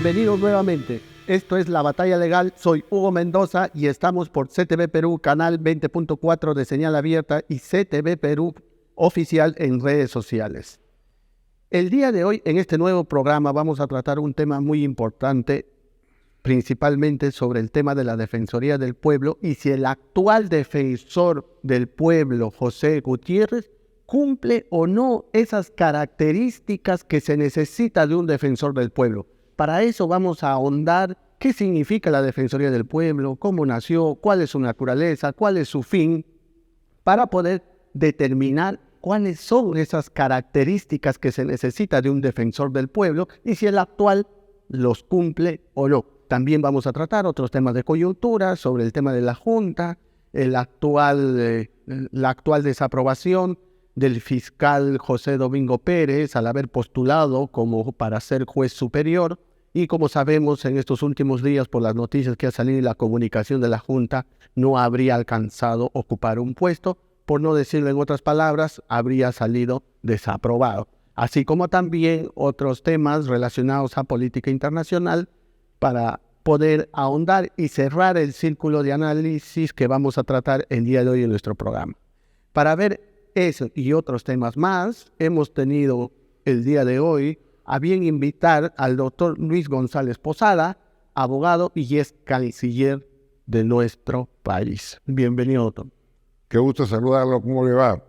Bienvenidos nuevamente. Esto es La Batalla Legal. Soy Hugo Mendoza y estamos por CTV Perú, canal 20.4 de señal abierta y CTV Perú oficial en redes sociales. El día de hoy, en este nuevo programa, vamos a tratar un tema muy importante, principalmente sobre el tema de la Defensoría del Pueblo y si el actual defensor del pueblo, José Gutiérrez, cumple o no esas características que se necesita de un defensor del pueblo. Para eso vamos a ahondar qué significa la Defensoría del Pueblo, cómo nació, cuál es su naturaleza, cuál es su fin, para poder determinar cuáles son esas características que se necesita de un defensor del pueblo y si el actual los cumple o no. También vamos a tratar otros temas de coyuntura sobre el tema de la Junta, la actual desaprobación del fiscal José Domingo Pérez al haber postulado como para ser juez superior y como sabemos en estos últimos días por las noticias que ha salido y la comunicación de la Junta no habría alcanzado ocupar un puesto, por no decirlo en otras palabras, habría salido desaprobado. Así como también otros temas relacionados a política internacional para poder ahondar y cerrar el círculo de análisis que vamos a tratar el día de hoy en nuestro programa. Para ver eso y otros temas más, hemos tenido el día de hoy a bien invitar al doctor Luis González Posada, abogado y ex canciller de nuestro país. Bienvenido, doctor. Qué gusto saludarlo, ¿cómo le va?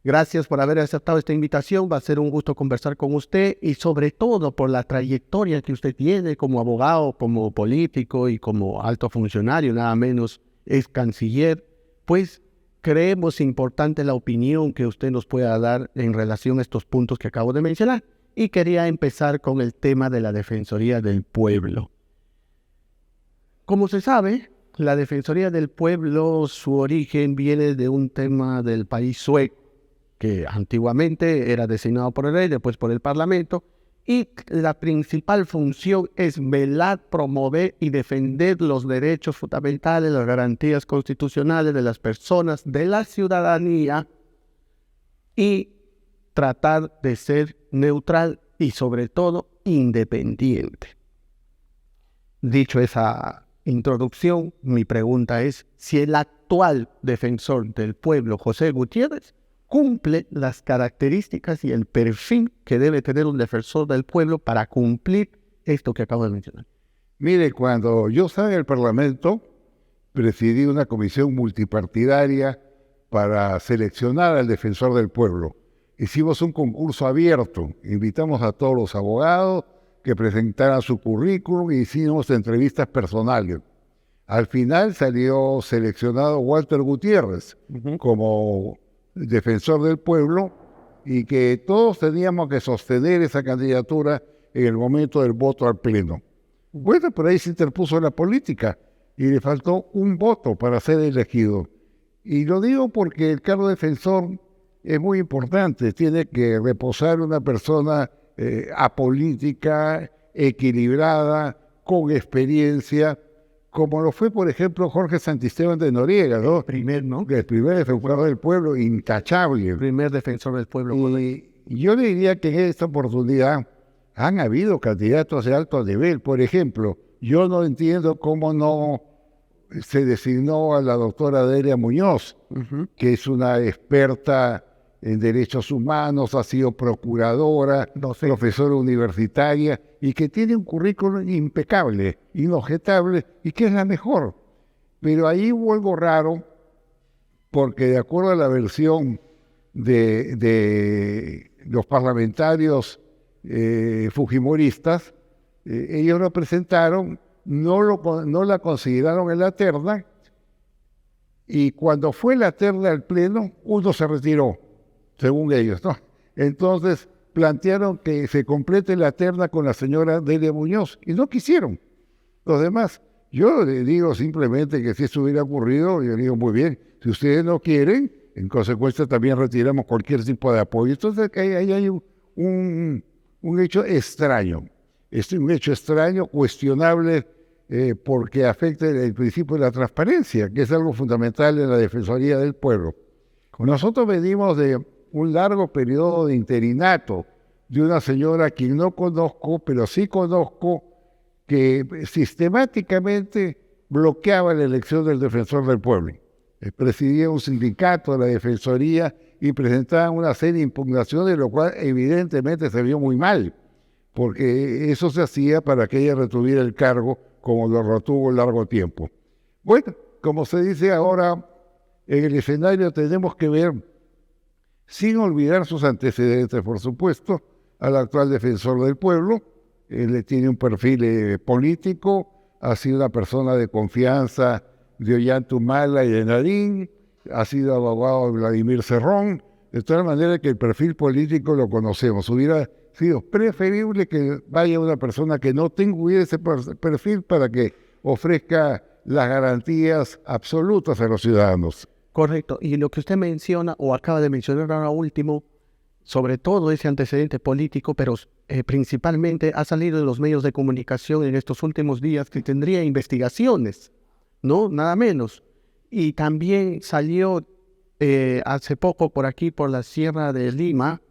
Gracias por haber aceptado esta invitación, va a ser un gusto conversar con usted y sobre todo por la trayectoria que usted tiene como abogado, como político y como alto funcionario, nada menos ex canciller, pues creemos importante la opinión que usted nos pueda dar en relación a estos puntos que acabo de mencionar. Y quería empezar con el tema de la Defensoría del Pueblo. Como se sabe, la Defensoría del Pueblo, su origen viene de un tema del país sueco, que antiguamente era designado por el rey, después por el Parlamento, y la principal función es velar, promover y defender los derechos fundamentales, las garantías constitucionales de las personas, de la ciudadanía, y tratar de ser neutral y sobre todo independiente. Dicho esa introducción, mi pregunta es si el actual defensor del pueblo, José Gutiérrez, cumple las características y el perfil que debe tener un defensor del pueblo para cumplir esto que acabo de mencionar. Mire, cuando yo estaba en el Parlamento, presidí una comisión multipartidaria para seleccionar al defensor del pueblo. Hicimos un concurso abierto, invitamos a todos los abogados que presentaran su currículum e hicimos entrevistas personales. Al final salió seleccionado Walter Gutiérrez como defensor del pueblo y que todos teníamos que sostener esa candidatura en el momento del voto al pleno. Bueno, por ahí se interpuso la política y le faltó un voto para ser elegido. Y lo digo porque el cargo de defensor es muy importante, tiene que reposar una persona apolítica, equilibrada, con experiencia, como lo fue, por ejemplo, Jorge Santisteban de Noriega, ¿no? El primer defensor del pueblo, intachable. El primer defensor del pueblo. Y yo le diría que en esta oportunidad han habido candidatos de alto nivel. Por ejemplo, yo no entiendo cómo no se designó a la doctora Delia Muñoz, que es una experta en derechos humanos, ha sido procuradora, profesora universitaria y que tiene un currículum impecable, inobjetable y que es la mejor. Pero ahí hubo algo raro porque de acuerdo a la versión de los parlamentarios fujimoristas, ellos lo presentaron, no la consideraron en la terna y cuando fue la terna al pleno, uno se retiró, según ellos, ¿no? Entonces plantearon que se complete la terna con la señora Delia Muñoz y no quisieron los demás. Yo le digo simplemente que si esto hubiera ocurrido, yo digo muy bien, si ustedes no quieren, en consecuencia también retiramos cualquier tipo de apoyo. Entonces ahí hay un hecho extraño. Es un hecho extraño, cuestionable, porque afecta el principio de la transparencia, que es algo fundamental en la Defensoría del Pueblo. Nosotros venimos de un largo periodo de interinato de una señora a quien no conozco, pero sí conozco que sistemáticamente bloqueaba la elección del defensor del pueblo. Presidía un sindicato de la Defensoría y presentaban una serie de impugnaciones, lo cual evidentemente se vio muy mal, porque eso se hacía para que ella retuviera el cargo como lo retuvo largo tiempo. Bueno, como se dice ahora, en el escenario tenemos que ver, sin olvidar sus antecedentes, por supuesto, al actual defensor del pueblo. Él tiene un perfil político, ha sido una persona de confianza de Ollanta Humala y de Nariñ, ha sido abogado de Vladimir Cerrón, de tal manera que el perfil político lo conocemos. Hubiera sido preferible que vaya una persona que no tenga ese perfil para que ofrezca las garantías absolutas a los ciudadanos. Correcto. Y lo que usted menciona o acaba de mencionar ahora último, sobre todo ese antecedente político, pero principalmente ha salido de los medios de comunicación en estos últimos días que tendría investigaciones, ¿no? Nada menos. Y también salió hace poco por aquí, por la Sierra de Lima,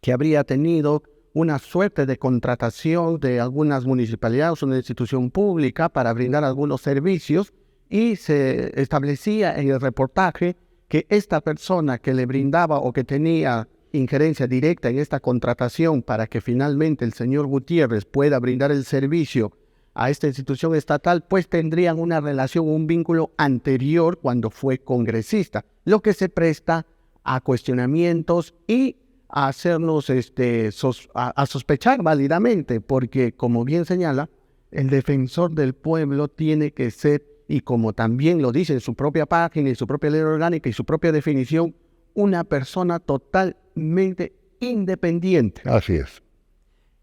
que habría tenido una suerte de contratación de algunas municipalidades o una institución pública para brindar algunos servicios, y se establecía en el reportaje que esta persona que le brindaba o que tenía injerencia directa en esta contratación para que finalmente el señor Gutiérrez pueda brindar el servicio a esta institución estatal, pues tendrían una relación, un vínculo anterior cuando fue congresista, lo que se presta a cuestionamientos y a hacernos a sospechar válidamente, porque como bien señala, el defensor del pueblo tiene que ser, y como también lo dice en su propia página, en su propia ley orgánica y su propia definición, una persona totalmente independiente. Así es.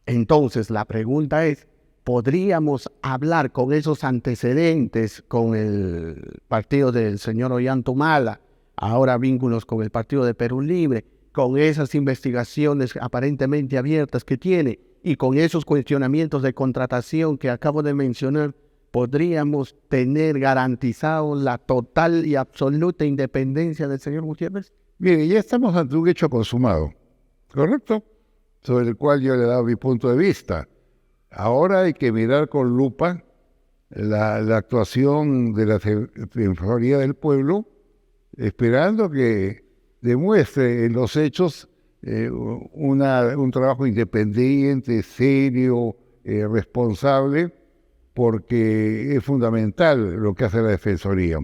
Entonces, la pregunta es, ¿podríamos hablar con esos antecedentes con el partido del señor Ollanta Humala, ahora vínculos con el partido de Perú Libre, con esas investigaciones aparentemente abiertas que tiene y con esos cuestionamientos de contratación que acabo de mencionar, podríamos tener garantizado la total y absoluta independencia del señor Gutiérrez? Mire, ya estamos ante un hecho consumado, ¿correcto? Sobre el cual yo le he dado mi punto de vista. Ahora hay que mirar con lupa la actuación de la Defensoría del Pueblo, esperando que demuestre en los hechos un trabajo independiente, serio, responsable, porque es fundamental lo que hace la Defensoría.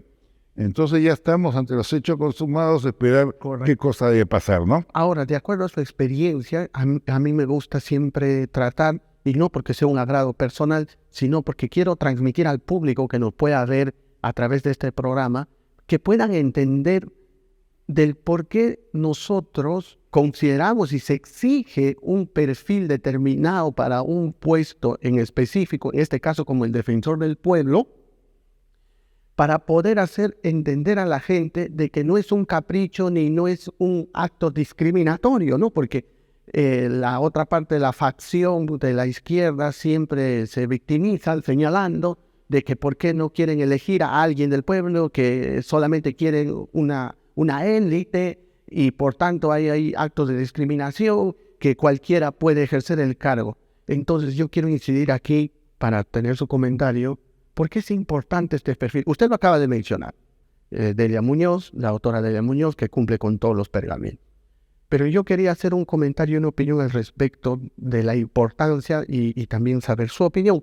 Entonces ya estamos ante los hechos consumados, esperar qué cosa debe pasar, ¿no? Ahora, de acuerdo a su experiencia, a mí me gusta siempre tratar, y no porque sea un agrado personal, sino porque quiero transmitir al público que nos pueda ver a través de este programa, que puedan entender del por qué nosotros consideramos y se exige un perfil determinado para un puesto en específico, en este caso como el defensor del pueblo, para poder hacer entender a la gente de que no es un capricho ni no es un acto discriminatorio, ¿no? Porque la otra parte de la facción de la izquierda siempre se victimiza señalando de que por qué no quieren elegir a alguien del pueblo, que solamente quieren una élite y por tanto hay actos de discriminación, que cualquiera puede ejercer el cargo. Entonces yo quiero incidir aquí para tener su comentario. ¿Por qué es importante este perfil? Usted lo acaba de mencionar, Delia Muñoz, la autora Delia Muñoz, que cumple con todos los pergaminos. Pero yo quería hacer un comentario y una opinión al respecto de la importancia y también saber su opinión.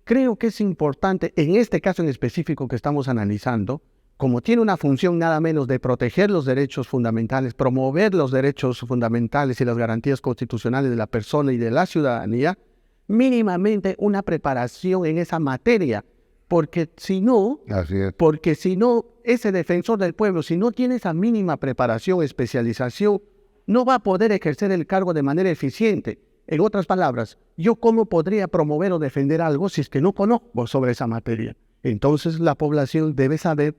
Creo que es importante, en este caso en específico que estamos analizando, como tiene una función nada menos de proteger los derechos fundamentales, promover los derechos fundamentales y las garantías constitucionales de la persona y de la ciudadanía, mínimamente una preparación en esa materia. Porque si no, ese defensor del pueblo, si no tiene esa mínima preparación, especialización, no va a poder ejercer el cargo de manera eficiente. En otras palabras, ¿yo cómo podría promover o defender algo si es que no conozco sobre esa materia? Entonces la población debe saber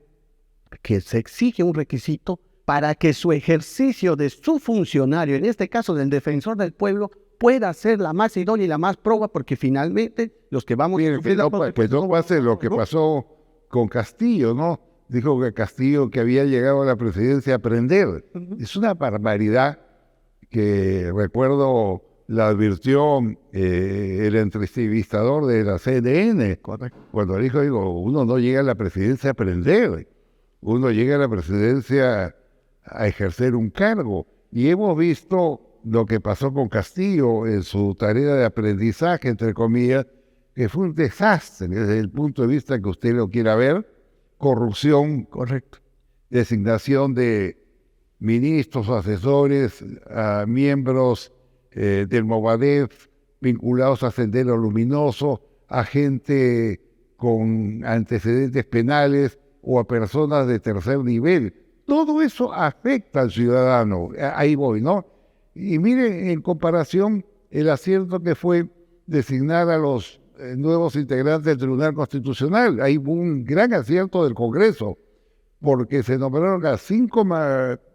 que se exige un requisito para que su ejercicio de su funcionario, en este caso del defensor del pueblo, pueda ser la más idónea y la más proba, porque finalmente los que vamos a sufrir pues no pase lo que pasó con Castillo, ¿no? Dijo que Castillo, que había llegado a la presidencia a aprender. Es una barbaridad que recuerdo la advirtió el entrevistador de la CNN. Correcto. Cuando dijo, uno no llega a la presidencia a aprender, uno llega a la presidencia a ejercer un cargo. Y hemos visto lo que pasó con Castillo en su tarea de aprendizaje, entre comillas, que fue un desastre desde el punto de vista que usted lo quiera ver: corrupción, Correcto. designación de ministros, asesores, a miembros del Movadef vinculados a Sendero Luminoso, a gente con antecedentes penales o a personas de tercer nivel. Todo eso afecta al ciudadano. Ahí voy, ¿no? Y miren, en comparación, el acierto que fue designar a los nuevos integrantes del Tribunal Constitucional. Hay un gran acierto del Congreso, porque se nombraron a 5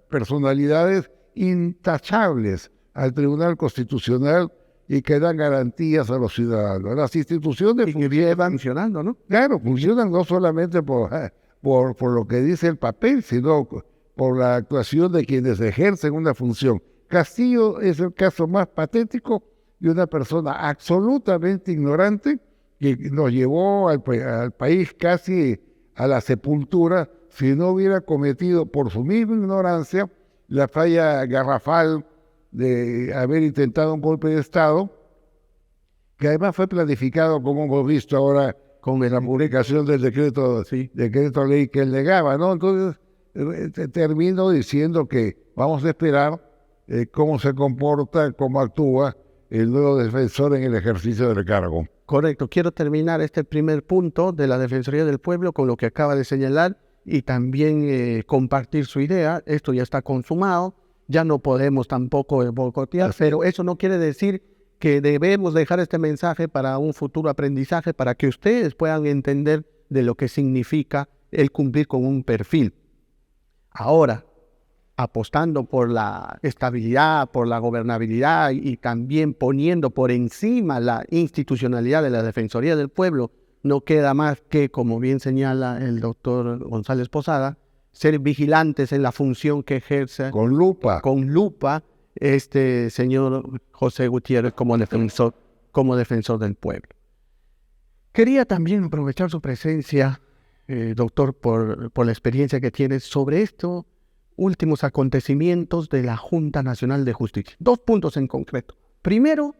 personalidades intachables al Tribunal Constitucional y que dan garantías a los ciudadanos. Las instituciones funcionando, ¿no? Claro, funcionan no solamente por lo que dice el papel, sino por la actuación de quienes ejercen una función. Castillo es el caso más patético de una persona absolutamente ignorante que nos llevó al país casi a la sepultura si no hubiera cometido por su misma ignorancia la falla garrafal de haber intentado un golpe de Estado, que además fue planificado, como hemos visto ahora, con la publicación del decreto ley que él negaba, ¿no? Entonces, termino diciendo que vamos a esperar cómo se comporta, cómo actúa el nuevo defensor en el ejercicio del cargo. Correcto. Quiero terminar este primer punto de la Defensoría del Pueblo con lo que acaba de señalar y también compartir su idea. Esto ya está consumado, ya no podemos tampoco boicotear, pero eso no quiere decir que debemos dejar este mensaje para un futuro aprendizaje, para que ustedes puedan entender de lo que significa el cumplir con un perfil. Ahora, apostando por la estabilidad, por la gobernabilidad y también poniendo por encima la institucionalidad de la Defensoría del Pueblo, no queda más que, como bien señala el doctor González Posada, ser vigilantes en la función que ejerce con lupa este señor José Gutiérrez como defensor del pueblo. Quería también aprovechar su presencia, doctor, por la experiencia que tiene sobre estos últimos acontecimientos de la Junta Nacional de Justicia. 2 puntos en concreto. Primero,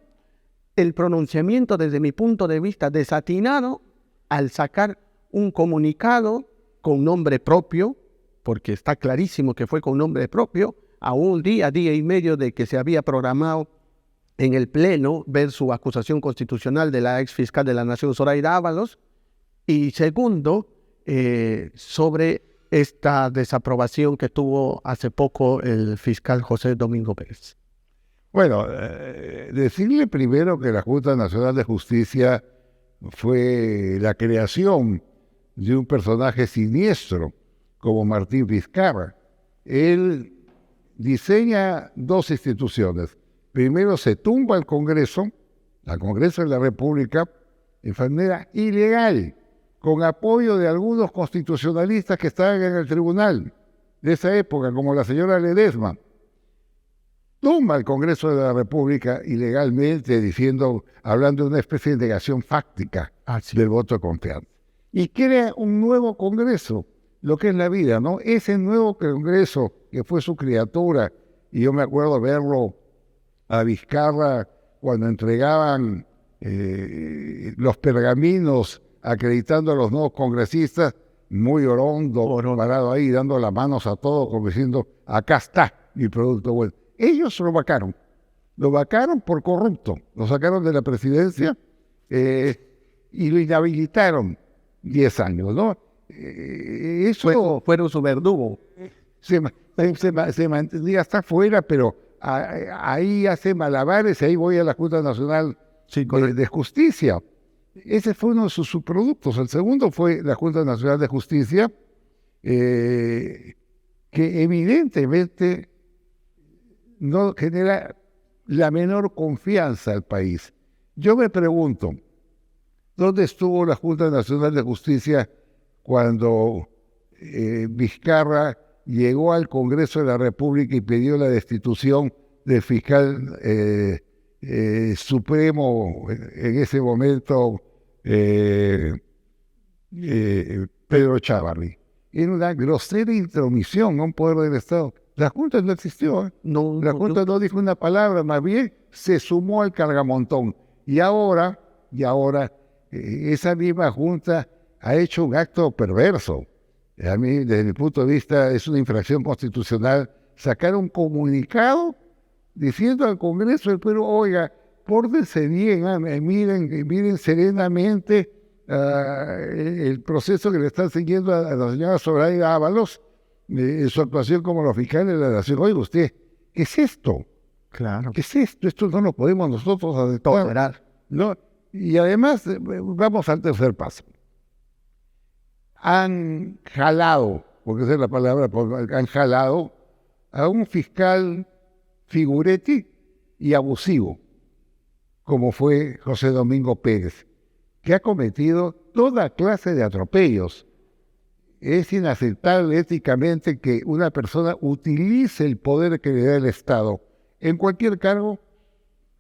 el pronunciamiento, desde mi punto de vista, desatinado al sacar un comunicado con nombre propio, porque está clarísimo que fue con nombre propio, a un día y medio de que se había programado en el Pleno ver su acusación constitucional de la ex fiscal de la Nación, Zoraida Ábalos. Y segundo, sobre esta desaprobación que tuvo hace poco el fiscal José Domingo Pérez. Bueno, decirle primero que la Junta Nacional de Justicia fue la creación de un personaje siniestro como Martín Vizcarra. Él diseña 2 instituciones. Primero se tumba el Congreso de la República, en manera ilegal, con apoyo de algunos constitucionalistas que estaban en el tribunal de esa época, como la señora Ledesma. Tumba el Congreso de la República ilegalmente, hablando de una especie de negación fáctica del voto de confianza. Y crea un nuevo Congreso, lo que es la vida, ¿no? Ese nuevo Congreso, que fue su criatura, y yo me acuerdo verlo a Vizcarra cuando entregaban los pergaminos acreditando a los nuevos congresistas, muy orondo, parado ahí, dando las manos a todos, como diciendo, acá está mi producto bueno. Ellos lo vacaron por corrupto, lo sacaron de la presidencia y lo inhabilitaron 10 años, ¿no? Eso fueron su verdugo. Se mantenía hasta afuera, pero ahí hace malabares, ahí voy a la Junta Nacional de Justicia. Ese fue uno de sus subproductos. El segundo fue la Junta Nacional de Justicia, que evidentemente no genera la menor confianza al país. Yo me pregunto, ¿dónde estuvo la Junta Nacional de Justicia cuando Vizcarra llegó al Congreso de la República y pidió la destitución del fiscal supremo en ese momento, Pedro Chávarri. Era una grosera intromisión a un poder del Estado. La Junta no existió. La Junta no dijo una palabra, más bien se sumó al cargamontón. Y ahora, esa misma Junta ha hecho un acto perverso. A mí, desde mi punto de vista, es una infracción constitucional sacar un comunicado diciendo al Congreso del Perú, oiga, pórtense bien, miren serenamente el proceso que le están siguiendo a la señora Zoraida Ábalos en su actuación como la fiscal de la Nación. Oiga usted, ¿qué es esto? Claro. ¿Qué es esto? Esto no lo podemos nosotros aceptar, ¿no? Y además, vamos al tercer paso. Han jalado, porque esa es la palabra, han jalado a un fiscal figuretti y abusivo, como fue José Domingo Pérez, que ha cometido toda clase de atropellos. Es inaceptable éticamente que una persona utilice el poder que le da el Estado en cualquier cargo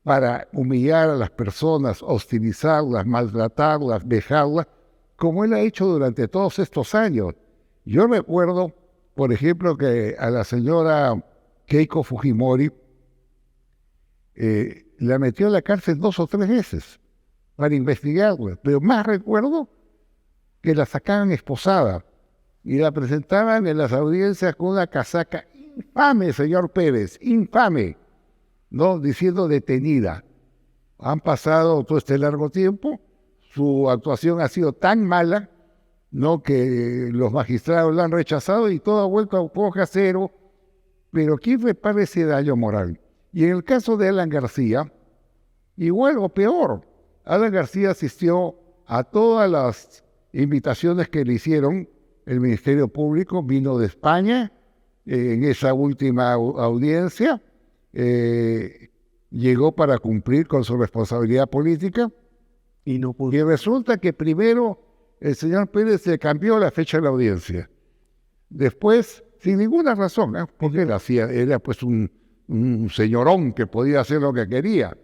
para humillar a las personas, hostilizarlas, maltratarlas, vejarlas, como él ha hecho durante todos estos años. Yo recuerdo, por ejemplo, que a la señora Keiko Fujimori la metió en la cárcel 2 o 3 veces para investigarla, pero más recuerdo que la sacaban esposada y la presentaban en las audiencias con una casaca infame, señor Pérez, infame, ¿no? Diciendo detenida. Han pasado todo este largo tiempo, su actuación ha sido tan mala, ¿no?, que los magistrados la han rechazado y todo ha vuelto a hoja cero, pero ¿quién repara ese daño moral? Y en el caso de Alan García, igual o peor. Alan García asistió a todas las invitaciones que le hicieron el Ministerio Público, vino de España en esa última audiencia, llegó para cumplir con su responsabilidad política y no pudo. Y resulta que primero el señor Pérez se cambió la fecha de la audiencia. Después, sin ninguna razón, porque era pues un señorón que podía hacer lo que quería.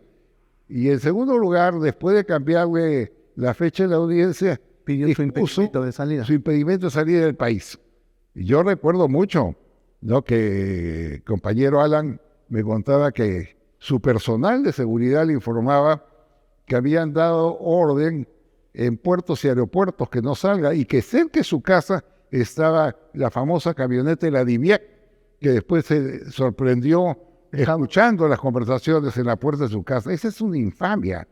Y en segundo lugar, después de cambiarle la fecha de la audiencia, pidió su impedimento de salida. Su impedimento de salida del país. Y yo recuerdo mucho, ¿no?, que el compañero Alan me contaba que su personal de seguridad le informaba que habían dado orden en puertos y aeropuertos que no salga, y que cerca de su casa estaba la famosa camioneta de la DIVIAC, que después se sorprendió escuchando las conversaciones en la puerta de su casa. Esa es una infamia.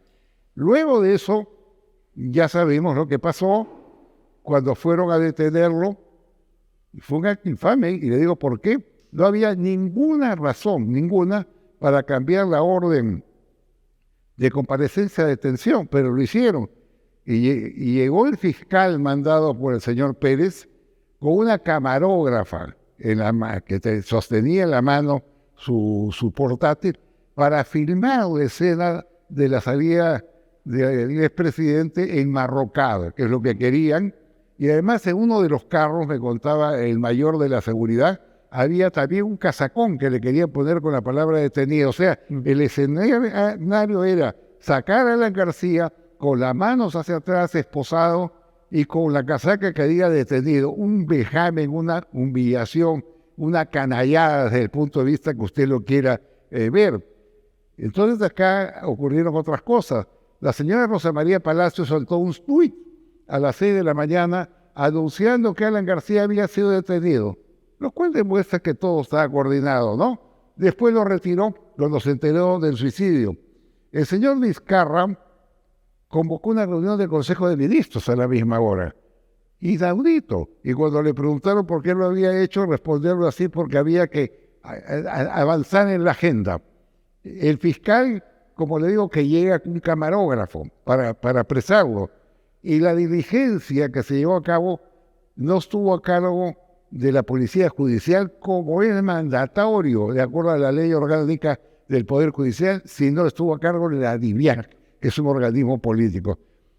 Luego de eso, ya sabemos lo que pasó cuando fueron a detenerlo. Fue un acto infame, y le digo por qué. No había ninguna razón, ninguna, para cambiar la orden de comparecencia de detención, pero lo hicieron. Y llegó el fiscal mandado por el señor Pérez con una camarógrafa que sostenía en la mano su portátil para filmar la escena de la salida del expresidente enmarrocado, que es lo que querían. Y además en uno de los carros, me contaba el mayor de la seguridad, había también un casacón que le querían poner con la palabra detenido. O sea, el escenario era sacar a Alan García con las manos hacia atrás, esposado, y con la casaca que había detenido. Un vejamen, una humillación, una canallada desde el punto de vista que usted lo quiera ver. Entonces acá ocurrieron otras cosas. La señora Rosa María Palacios soltó un tuit a las 6 de la mañana anunciando que Alan García había sido detenido, lo cual demuestra que todo estaba coordinado, ¿no? Después lo retiró cuando se enteró del suicidio. El señor Vizcarra convocó una reunión del Consejo de Ministros a la misma hora. Inaudito. Y cuando le preguntaron por qué lo había hecho, respondieron así: porque había que avanzar en la agenda. El fiscal, como le digo, que llega con un camarógrafo para apresarlo. Y la diligencia que se llevó a cabo no estuvo a cargo de la Policía Judicial, como es mandatorio de acuerdo a la ley orgánica del Poder Judicial, sino estuvo a cargo de la DIVIAC, que es un organismo político.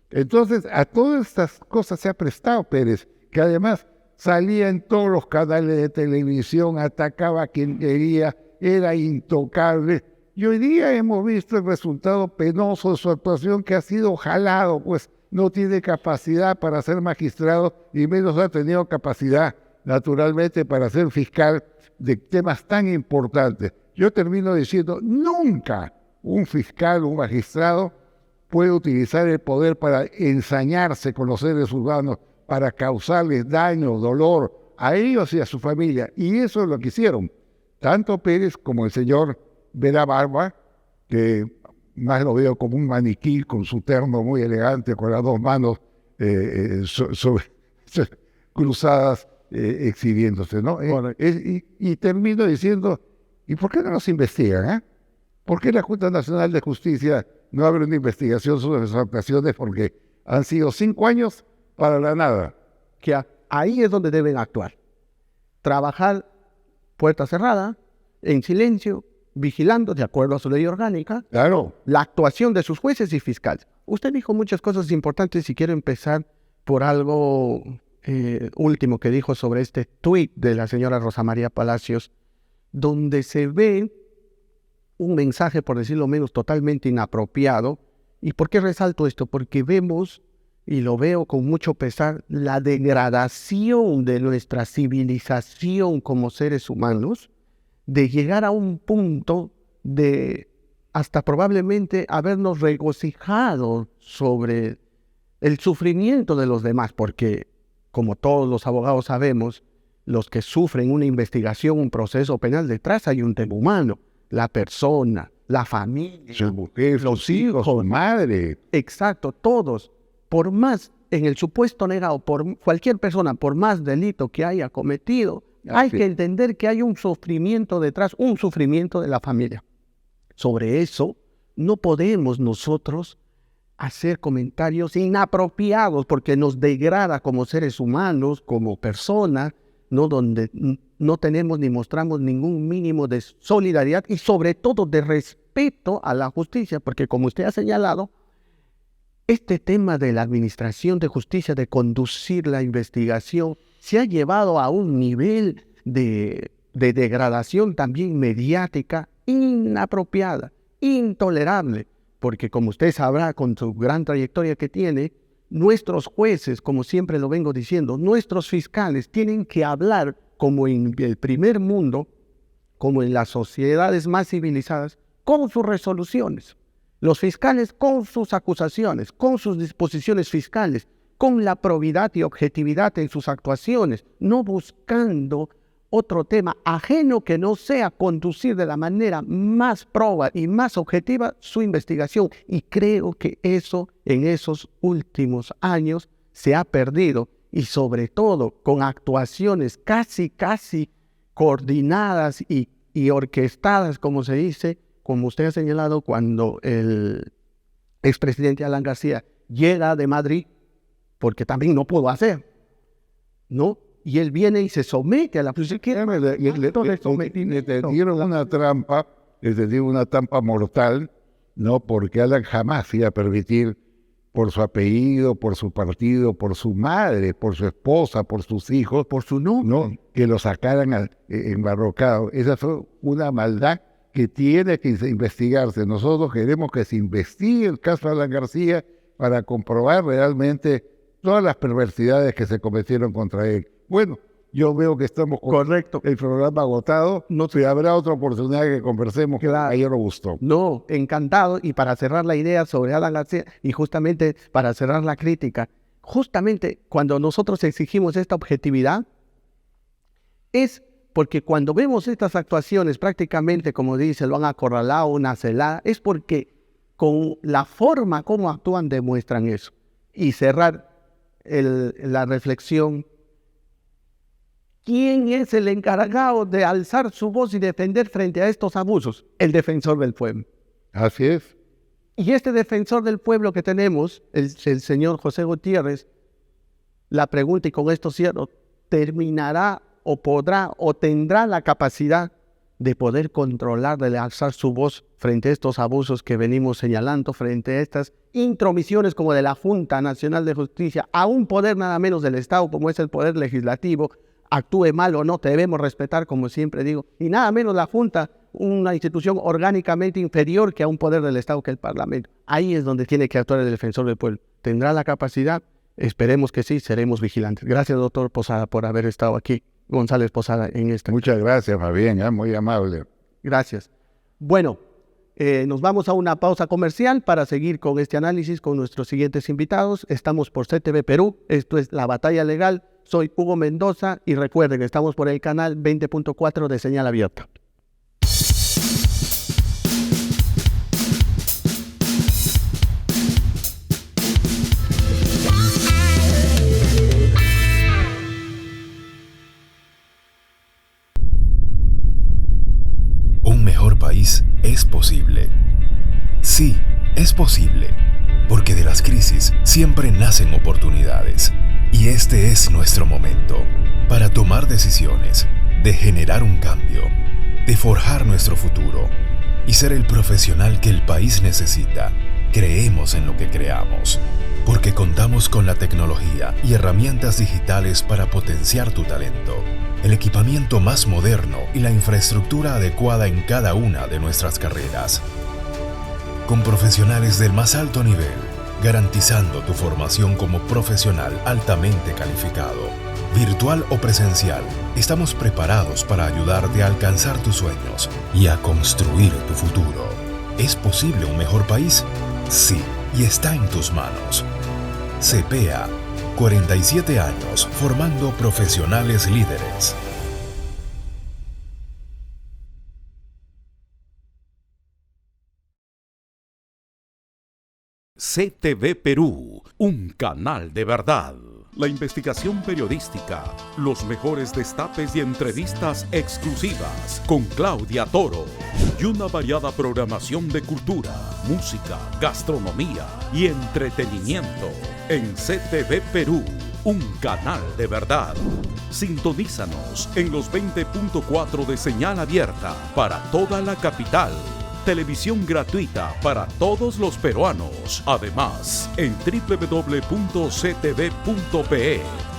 Entonces, a todas estas cosas se ha prestado Pérez, que además salía en todos los canales de televisión, atacaba a quien quería, era intocable, Y hoy día hemos visto el resultado penoso de su actuación, que ha sido jalado, pues no tiene capacidad para ser magistrado y menos ha tenido capacidad, naturalmente, para ser fiscal de temas tan importantes. Yo termino diciendo, nunca un fiscal, un magistrado, puede utilizar el poder para ensañarse con los seres humanos, para causarles daño, dolor a ellos y a su familia. Y eso es lo que hicieron, tanto Pérez como el señor Vera Barba, que más lo veo como un maniquí con su terno muy elegante, con las dos manos cruzadas, exhibiéndose, ¿no? Y termino diciendo, ¿y por qué no los investigan? ¿Por qué la Junta Nacional de Justicia no abre una investigación sobre sus actuaciones? Porque han sido 5 años para la nada. Que ahí es donde deben actuar. Trabajar puerta cerrada, en silencio, vigilando, de acuerdo a su ley orgánica, Claro. la actuación de sus jueces y fiscales. Usted dijo muchas cosas importantes y quiero empezar por algo último que dijo sobre este tuit de la señora Rosa María Palacios, donde se ve un mensaje, por decirlo menos, totalmente inapropiado. ¿Y por qué resalto esto? Porque vemos, y lo veo con mucho pesar, la degradación de nuestra civilización como seres humanos, de llegar a un punto de hasta probablemente habernos regocijado sobre el sufrimiento de los demás, porque como todos los abogados sabemos, los que sufren una investigación, un proceso penal, detrás hay un tema humano, la persona, la familia, Su mujer, los sus hijos, su madre. Exacto, todos, por más en el supuesto negado, por cualquier persona, por más delito que haya cometido, hay que entender que hay un sufrimiento detrás, un sufrimiento de la familia. Sobre eso no podemos nosotros hacer comentarios inapropiados porque nos degrada como seres humanos, como personas, ¿no? Donde no tenemos ni mostramos ningún mínimo de solidaridad y sobre todo de respeto a la justicia, porque como usted ha señalado, este tema de la administración de justicia, de conducir la investigación, se ha llevado a un nivel de degradación también mediática inapropiada, intolerable, porque como usted sabrá con su gran trayectoria que tiene, nuestros jueces, como siempre lo vengo diciendo, nuestros fiscales tienen que hablar como en el primer mundo, como en las sociedades más civilizadas, con sus resoluciones. Los fiscales con sus acusaciones, con sus disposiciones fiscales, con la probidad y objetividad en sus actuaciones, no buscando otro tema ajeno que no sea conducir de la manera más proba y más objetiva su investigación. Y creo que eso en esos últimos años se ha perdido y sobre todo con actuaciones casi coordinadas y orquestadas, como se dice, como usted ha señalado, cuando el expresidente Alan García llega de Madrid, porque también no pudo hacer, ¿no? Y él viene y se somete a la justicia. Le dieron una trampa mortal, ¿no? Porque Alan jamás iba a permitir, por su apellido, por su partido, por su madre, por su esposa, por sus hijos, por su ¿no? Que lo sacaran embarrocado. Esa fue una maldad que tiene que investigarse. Nosotros queremos que se investigue el caso de Alan García para comprobar realmente todas las perversidades que se cometieron contra él. Bueno, yo veo que estamos con el programa agotado. No, si habrá otra oportunidad que conversemos, claro. A ella nos gustó. No, encantado. Y para cerrar la idea sobre Alan García, y justamente para cerrar la crítica, justamente cuando nosotros exigimos esta objetividad, es porque cuando vemos estas actuaciones prácticamente, como dice, lo han acorralado, una celada, es porque con la forma como actúan demuestran eso. Y cerrar la reflexión, ¿quién es el encargado de alzar su voz y defender frente a estos abusos? El defensor del pueblo. Así es. Y este defensor del pueblo que tenemos, el señor José Gutiérrez, la pregunta, y con esto cierro, ¿terminará o podrá o tendrá la capacidad de poder controlar, de alzar su voz frente a estos abusos que venimos señalando, frente a estas intromisiones como de la Junta Nacional de Justicia a un poder nada menos del Estado como es el poder legislativo? Actúe mal o no, debemos respetar, como siempre digo, y nada menos la Junta, una institución orgánicamente inferior que a un poder del Estado que el Parlamento. Ahí es donde tiene que actuar el defensor del pueblo. ¿Tendrá la capacidad? Esperemos que sí, seremos vigilantes. Gracias, doctor Posada, por haber estado aquí. González Posada en esta. Muchas gracias, Fabián, muy amable. Gracias. Bueno, nos vamos a una pausa comercial para seguir con este análisis con nuestros siguientes invitados. Estamos por CTV Perú, esto es La Batalla Legal. Soy Hugo Mendoza y recuerden que estamos por el canal 20.4 de Señal Abierta. Un mejor país es posible. Sí, es posible, porque de las crisis siempre nacen oportunidades. Y este es nuestro momento para tomar decisiones, de generar un cambio, de forjar nuestro futuro y ser el profesional que el país necesita. Creemos en lo que creamos, porque contamos con la tecnología y herramientas digitales para potenciar tu talento, el equipamiento más moderno y la infraestructura adecuada en cada una de nuestras carreras. Con profesionales del más alto nivel, garantizando tu formación como profesional altamente calificado. Virtual o presencial, estamos preparados para ayudarte a alcanzar tus sueños y a construir tu futuro. ¿Es posible un mejor país? Sí, y está en tus manos. CPEA, 47 años formando profesionales líderes. CTV Perú, un canal de verdad. La investigación periodística, los mejores destapes y entrevistas exclusivas con Claudia Toro y una variada programación de cultura, música, gastronomía y entretenimiento en CTV Perú, un canal de verdad. Sintonízanos en los 20.4 de Señal Abierta para toda la capital. Televisión gratuita para todos los peruanos. Además, en www.ctv.pe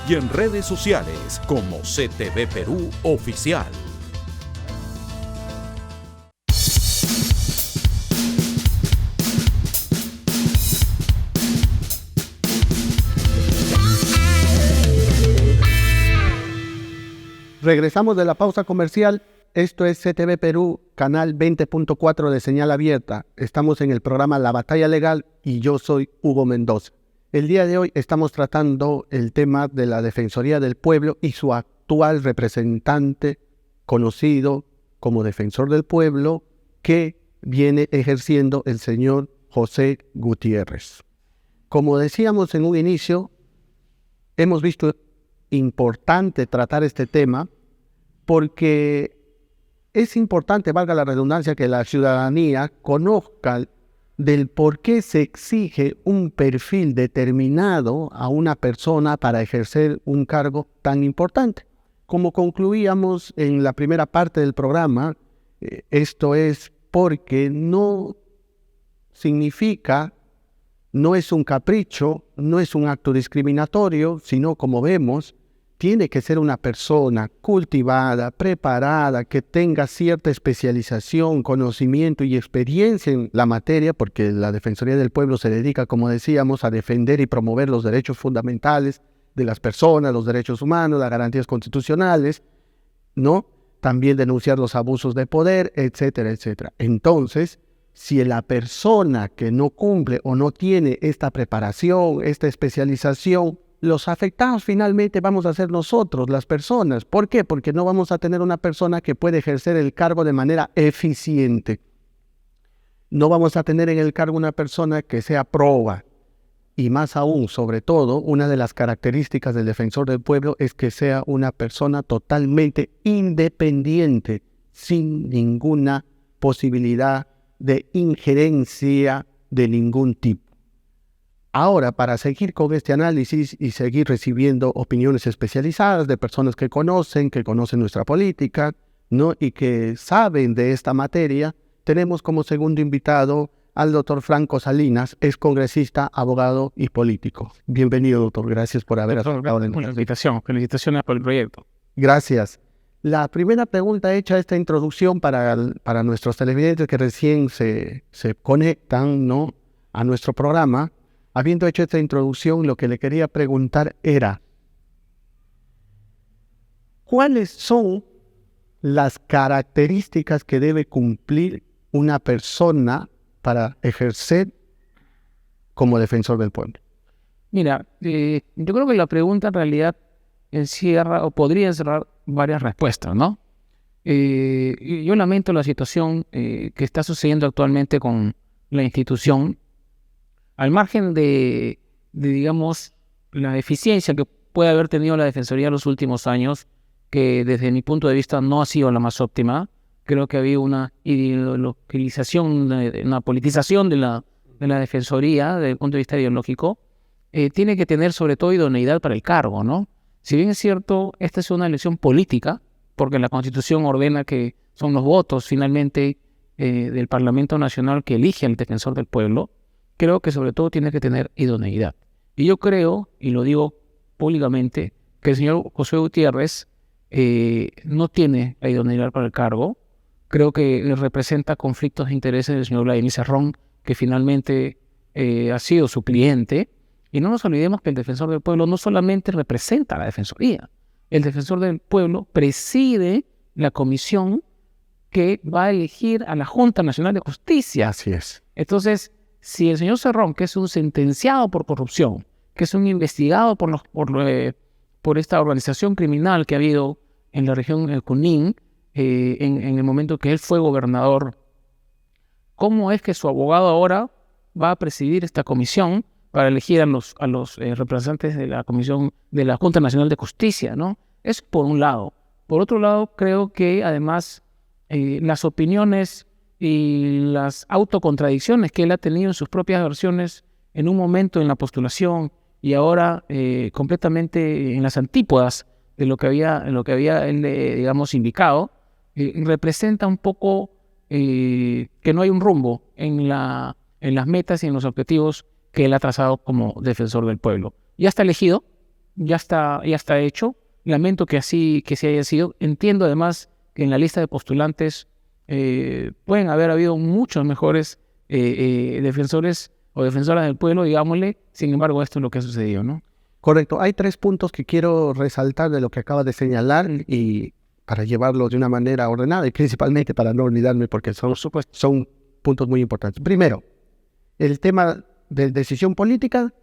y en redes sociales como CTV Perú Oficial. Regresamos de la pausa comercial. Esto es CTV Perú, canal 20.4 de Señal Abierta. Estamos en el programa La Batalla Legal y yo soy Hugo Mendoza. El día de hoy estamos tratando el tema de la Defensoría del Pueblo y su actual representante, conocido como Defensor del Pueblo, que viene ejerciendo el señor José Gutiérrez. Como decíamos en un inicio, hemos visto importante tratar este tema porque es importante, valga la redundancia, que la ciudadanía conozca del por qué se exige un perfil determinado a una persona para ejercer un cargo tan importante. Como concluíamos en la primera parte del programa, esto es porque no significa, no es un capricho, no es un acto discriminatorio, sino, como vemos, tiene que ser una persona cultivada, preparada, que tenga cierta especialización, conocimiento y experiencia en la materia, porque la Defensoría del Pueblo se dedica, como decíamos, a defender y promover los derechos fundamentales de las personas, los derechos humanos, las garantías constitucionales, ¿no? También denunciar los abusos de poder, etcétera, etcétera. Entonces, si la persona que no cumple o no tiene esta preparación, esta especialización, los afectados finalmente vamos a ser nosotros, las personas. ¿Por qué? Porque no vamos a tener una persona que puede ejercer el cargo de manera eficiente. No vamos a tener en el cargo una persona que sea proba. Y más aún, sobre todo, una de las características del defensor del pueblo es que sea una persona totalmente independiente, sin ninguna posibilidad de injerencia de ningún tipo. Ahora, para seguir con este análisis y seguir recibiendo opiniones especializadas de personas que conocen nuestra política, ¿no? Y que saben de esta materia, tenemos como segundo invitado al doctor Franco Salinas, ex congresista, abogado y político. Bienvenido, doctor. Gracias por haber aceptado la invitación. Felicitaciones por el proyecto. Gracias. La primera pregunta hecha esta introducción para nuestros televidentes que recién se conectan, ¿no?, a nuestro programa, habiendo hecho esta introducción, lo que le quería preguntar era, ¿cuáles son las características que debe cumplir una persona para ejercer como defensor del pueblo? Mira, yo creo que la pregunta en realidad encierra o podría encerrar varias respuestas, ¿no? Yo lamento la situación que está sucediendo actualmente con la institución, al margen de, digamos, la eficiencia que puede haber tenido la Defensoría en los últimos años, que desde mi punto de vista no ha sido la más óptima. Creo que ha habido una ideologización, una politización de la Defensoría desde el punto de vista ideológico. Tiene que tener sobre todo idoneidad para el cargo, ¿no? Si bien es cierto, esta es una elección política, porque la Constitución ordena que son los votos finalmente del Parlamento Nacional que elige al defensor del pueblo, creo que sobre todo tiene que tener idoneidad. Y yo creo, y lo digo públicamente, que el señor José Gutiérrez no tiene la idoneidad para el cargo. Creo que representa conflictos de intereses del señor Vladimir Cerrón, que finalmente ha sido su cliente. Y no nos olvidemos que el defensor del pueblo no solamente representa a la Defensoría. El defensor del pueblo preside la comisión que va a elegir a la Junta Nacional de Justicia. Así es. Entonces, si el señor Cerrón, que es un sentenciado por corrupción, que es un investigado por esta organización criminal que ha habido en la región del Junín, en el momento que él fue gobernador, ¿cómo es que su abogado ahora va a presidir esta comisión para elegir a los representantes de la comisión de la Junta Nacional de Justicia, ¿no? Es por un lado. Por otro lado, creo que además las opiniones y las autocontradicciones que él ha tenido en sus propias versiones en un momento en la postulación y ahora completamente en las antípodas de lo que había él, digamos, indicado, representa un poco que no hay un rumbo en las metas y en los objetivos que él ha trazado como defensor del pueblo. Ya está elegido, ya está hecho. Lamento que así haya sido. Entiendo además que en la lista de postulantes pueden haber habido muchos mejores defensores o defensoras del pueblo, digámosle. Sin embargo, esto es lo que ha sucedido, ¿no? Correcto. Hay 3 puntos que quiero resaltar de lo que acaba de señalar y para llevarlo de una manera ordenada y principalmente para no olvidarme porque son puntos muy importantes. Primero, el tema de decisión política,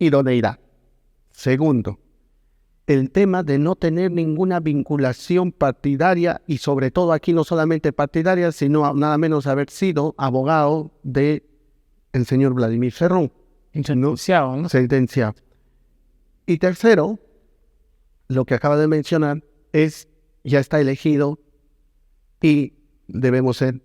idoneidad. Segundo, el tema de no tener ninguna vinculación partidaria y sobre todo aquí no solamente partidaria, sino nada menos haber sido abogado del señor Vladimir Cerrón. Sentenciado, ¿no? Sentenciado. Y tercero, lo que acaba de mencionar es, ya está elegido y debemos ser,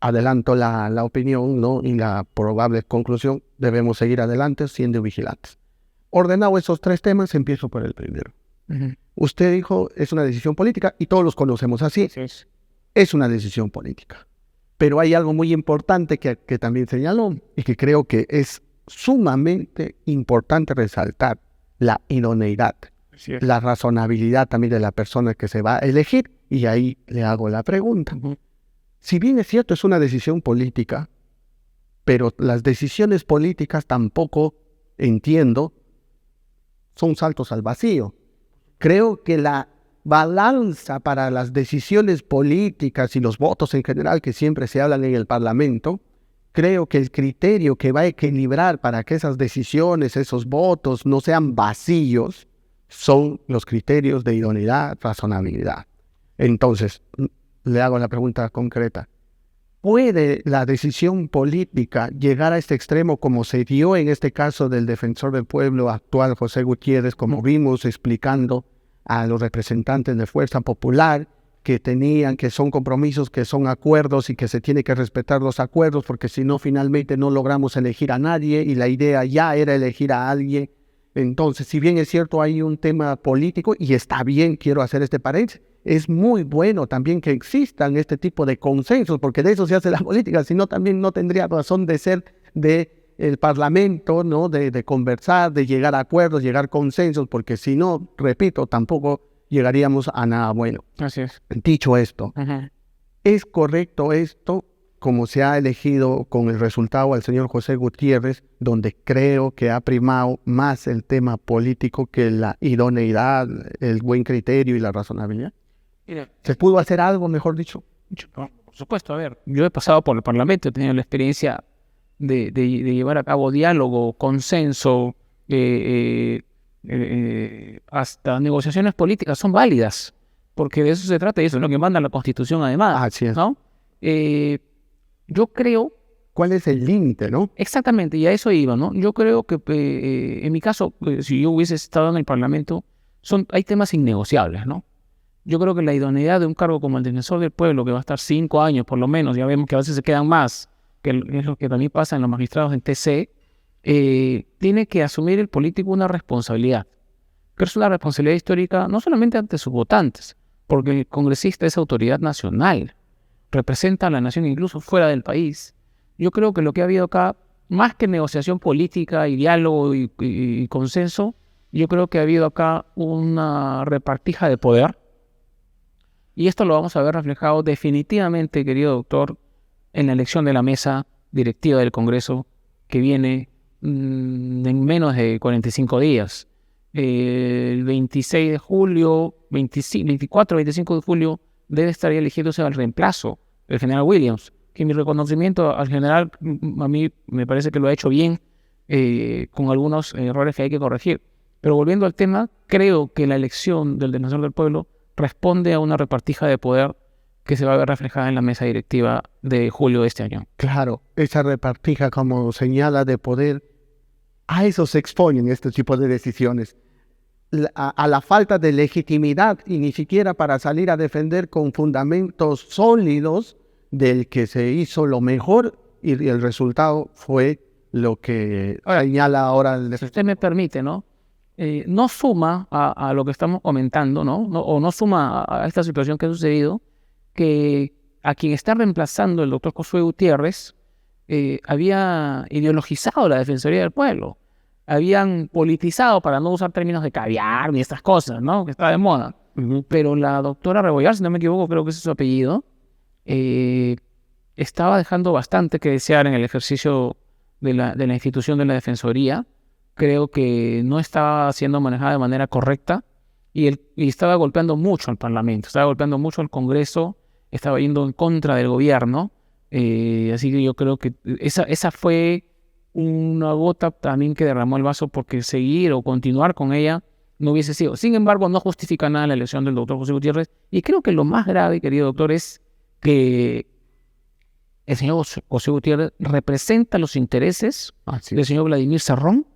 adelanto la opinión, ¿no?, y la probable conclusión, debemos seguir adelante siendo vigilantes. Ordenado esos 3 temas, empiezo por el primero. Uh-huh. Usted dijo, es una decisión política y todos los conocemos así. Sí. Es una decisión política. Pero hay algo muy importante que también señaló y que creo que es sumamente importante resaltar: la idoneidad, la razonabilidad también de la persona que se va a elegir. Y ahí le hago la pregunta. Uh-huh. Si bien es cierto, es una decisión política, pero las decisiones políticas tampoco, entiendo, son saltos al vacío. Creo que la balanza para las decisiones políticas y los votos en general que siempre se hablan en el Parlamento, creo que el criterio que va a equilibrar para que esas decisiones, esos votos no sean vacíos, son los criterios de idoneidad, razonabilidad. Entonces, le hago la pregunta concreta. ¿Puede la decisión política llegar a este extremo como se dio en este caso del defensor del pueblo actual, José Gutiérrez, como vimos explicando a los representantes de Fuerza Popular, que son compromisos, que son acuerdos y que se tiene que respetar los acuerdos, porque si no, finalmente no logramos elegir a nadie y la idea ya era elegir a alguien? Entonces, si bien es cierto, hay un tema político y está bien, quiero hacer este paréntesis, es muy bueno también que existan este tipo de consensos, porque de eso se hace la política, si no también no tendría razón de ser del Parlamento, ¿no? De conversar, de llegar a acuerdos, llegar a consensos, porque si no, repito, tampoco llegaríamos a nada bueno. Así es. Dicho esto, Ajá. ¿es correcto esto como se ha elegido con el resultado al señor José Gutiérrez, donde creo que ha primado más el tema político que la idoneidad, el buen criterio y la razonabilidad? Mira, ¿Se pudo hacer algo, mejor dicho? por supuesto, a ver, yo he pasado por el Parlamento, he tenido la experiencia de llevar a cabo diálogo, consenso, hasta negociaciones políticas son válidas, porque de eso se trata y eso es lo que manda la Constitución además, Así es. ¿no? Yo creo, ¿Cuál es el límite, no? exactamente, y a eso iba, ¿no? Yo creo que en mi caso, si yo hubiese estado en el Parlamento, hay temas innegociables, ¿no? Yo creo que la idoneidad de un cargo como el defensor del pueblo, que va a estar 5 años por lo menos, ya vemos que a veces se quedan más, que es lo que también pasa en los magistrados en TC, tiene que asumir el político una responsabilidad. Pero es una responsabilidad histórica no solamente ante sus votantes, porque el congresista es autoridad nacional, representa a la nación incluso fuera del país. Yo creo que lo que ha habido acá, más que negociación política y diálogo y consenso, yo creo que ha habido acá una repartija de poder. Y esto lo vamos a ver reflejado definitivamente, querido doctor, en la elección de la mesa directiva del Congreso que viene en menos de 45 días. El 26 de julio, 24, 25 de julio, debe estar eligiéndose al reemplazo del general Williams, que mi reconocimiento al general, a mí me parece que lo ha hecho bien, con algunos errores que hay que corregir. Pero volviendo al tema, creo que la elección del defensor del pueblo responde a una repartija de poder que se va a ver reflejada en la mesa directiva de julio de este año. Claro, esa repartija, como señala, de poder, a eso se exponen este tipo de decisiones. A la falta de legitimidad y ni siquiera para salir a defender con fundamentos sólidos del que se hizo lo mejor y el resultado fue lo que señala ahora el Si defensor. usted me permite, ¿no? No suma a lo que estamos comentando, ¿no? No suma a esta situación que ha sucedido, que a quien está reemplazando el doctor Josué Gutiérrez había ideologizado la Defensoría del Pueblo, habían politizado, para no usar términos de caviar ni estas cosas, ¿no? Que está de moda. Pero la doctora Rebollar, si no me equivoco, creo que ese es su apellido, estaba dejando bastante que desear en el ejercicio de la institución de la Defensoría. Creo que no estaba siendo manejada de manera correcta y estaba golpeando mucho al Parlamento, estaba golpeando mucho al Congreso, estaba yendo en contra del gobierno. Así que yo creo que esa fue una gota también que derramó el vaso, porque seguir o continuar con ella no hubiese sido. Sin embargo, no justifica nada la elección del doctor José Gutiérrez. Y creo que lo más grave, querido doctor, es que el señor José Gutiérrez representa los intereses del señor Vladimir Cerrón,